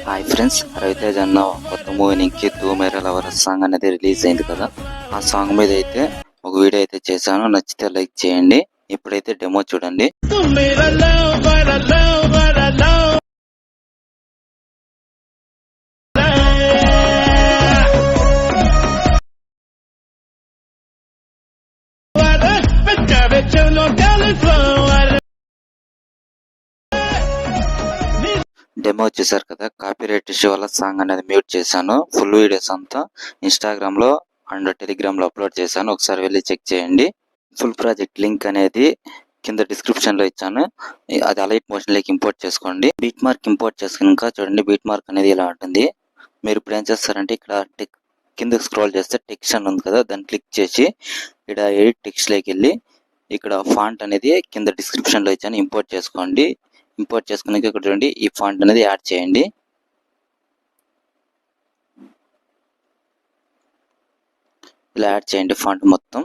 Hi friends, Raviteja అన్న కొత్త movie నుంచి తూ మేరా లవర్ సాంగ్ అనేది రిలీజ్ అయింది కదా. ఆ సాంగ్ మీద అయితే ఒక వీడియో అయితే చేశాను. నచ్చితే లైక్ చేయండి. ఇప్పుడైతే డెమో చూడండి. డెమో వచ్చేసారు కదా. కాపీరైట్ ఇష్యూ వల్ల సాంగ్ అనేది మ్యూట్ చేశాను. ఫుల్ వీడియోస్ అంతా ఇన్స్టాగ్రామ్ లో అండ్ టెలిగ్రామ్ లో అప్లోడ్ చేశాను. ఒకసారి వెళ్ళి చెక్ చేయండి. ఫుల్ ప్రాజెక్ట్ లింక్ అనేది కింద డిస్క్రిప్షన్ లో ఇచ్చాను. అది అలైట్ మోషన్ లోకి ఇంపోర్ట్ చేసుకోండి. బీట్ మార్క్ ఇంపోర్ట్ చేసుకున్నాక చూడండి, బీట్ మార్క్ అనేది ఇలా ఉంటుంది. మీరు ఇప్పుడు ఏం చేస్తారంటే ఇక్కడ కింద స్క్రోల్ చేస్తే టెక్స్ట్ అని ఉంది కదా, దాన్ని క్లిక్ చేసి ఇక్కడ ఎడిట్ టెక్స్ట్ లోకి వెళ్ళి ఇక్కడ ఫాంట్ అనేది కింద డిస్క్రిప్షన్ లో ఇచ్చాను, ఇంపోర్ట్ చేసుకోండి. ఇంపోర్ట్ చేసుకున్నాక ఇక్కడ చూడండి, ఈ ఫాంట్ అనేది యాడ్ చేయండి. ఇలా యాడ్ చేయండి ఫాంట్ మొత్తం.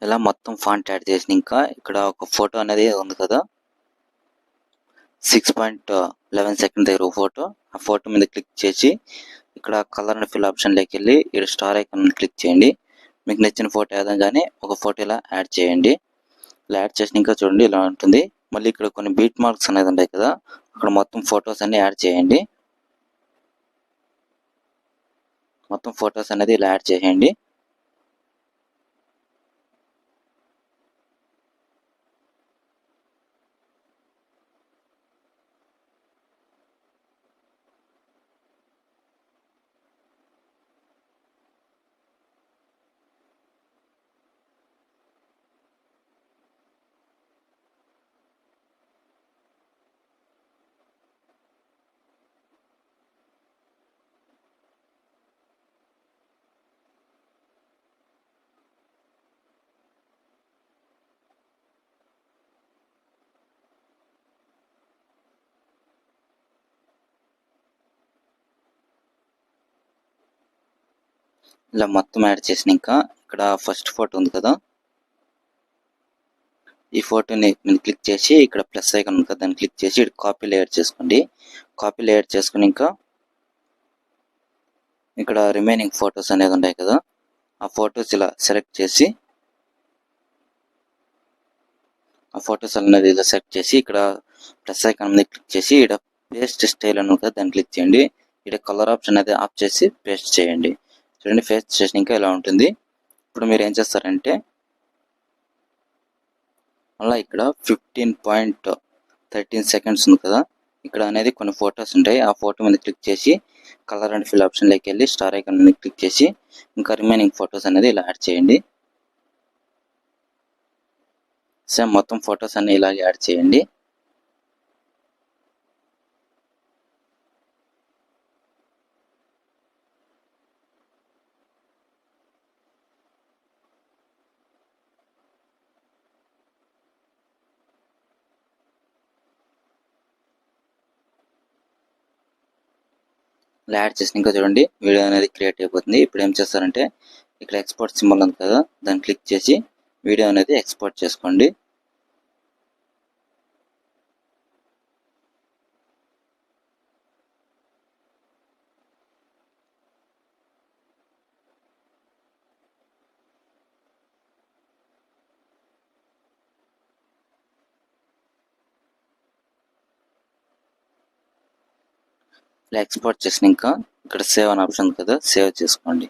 ఇలా మొత్తం ఫాంట్ యాడ్ చేసిన ఇంకా ఇక్కడ ఒక ఫోటో అనేది ఉంది కదా, 6.11 సెకండ్ దగ్గర ఒక ఫోటో. ఆ ఫోటో మీద క్లిక్ చేసి ఇక్కడ కలర్ అండ్ ఫిల్ ఆప్షన్ లోకి వెళ్ళి ఇక్కడ స్టార్ ఐకాన్ క్లిక్ చేయండి. మీకు నచ్చిన ఫోటో ఏదైనా కానీ ఒక ఫోటో ఇలా యాడ్ చేయండి. ఇలా యాడ్ చేసిన ఇంకా చూడండి ఇలా ఉంటుంది. మళ్ళీ ఇక్కడ కొన్ని బీట్ మార్క్స్ అనేది ఉంటాయి కదా, అక్కడ మొత్తం ఫొటోస్ అన్ని యాడ్ చేయండి. మొత్తం ఫొటోస్ అనేది ఇలా యాడ్ చేయండి. ఇలా మొత్తం యాడ్ చేసిన ఇంకా ఇక్కడ ఫస్ట్ ఫోటో ఉంది కదా, ఈ ఫోటోని మీరు క్లిక్ చేసి ఇక్కడ ప్లస్ ఐకాన్ ఉంది కదా, దాన్ని క్లిక్ చేసి ఇక్కడ కాపీ లేయర్ చేసుకోండి. కాపీ లేయర్ చేసుకుని ఇంకా ఇక్కడ రిమైనింగ్ ఫొటోస్ అనేది ఉంటాయి కదా, ఆ ఫొటోస్ ఇలా సెలెక్ట్ చేసి ఆ ఫొటోస్ అనేది ఇలా సెలెక్ట్ చేసి ఇక్కడ ప్లస్ ఐకాన్ మీద క్లిక్ చేసి ఇక్కడ పేస్ట్ స్టైల్ అని ఉంటుంది, దాన్ని క్లిక్ చేయండి. ఇక్కడ కలర్ ఆప్షన్ అనేది ఆఫ్ చేసి పేస్ట్ చేయండి. చూడండి, పేస్ట్ చేసిన ఇంకా ఇలా ఉంటుంది. ఇప్పుడు మీరు ఏం చేస్తారంటే మళ్ళీ ఇక్కడ 15.13 సెకండ్స్ ఉంది కదా, ఇక్కడ అనేది కొన్ని ఫొటోస్ ఉంటాయి. ఆ ఫోటో మీద క్లిక్ చేసి కలర్ అండ్ ఫిల్ ఆప్షన్ లోకి వెళ్ళి స్టార్ ఐకాన్ మీద క్లిక్ చేసి ఇంకా రిమైనింగ్ ఫొటోస్ అనేది ఇలా యాడ్ చేయండి. సేమ్ మొత్తం ఫొటోస్ అన్ని ఇలా యాడ్ చేయండి. ఇలా యాడ్ చేసి ఇంకా చూడండి వీడియో అనేది క్రియేట్ అయిపోతుంది. ఇప్పుడు ఏం చేస్తారంటే ఇక్కడ ఎక్స్పోర్ట్ సింబల్ ఉంది కదా, దాన్ని క్లిక్ చేసి వీడియో అనేది ఎక్స్పోర్ట్ చేసుకోండి. ఇలా ఎక్స్పోర్ట్ చేసినాక ఇక్కడ సేవ్ అనే ఆప్షన్ ఉంది కదా, సేవ్ చేసుకోండి.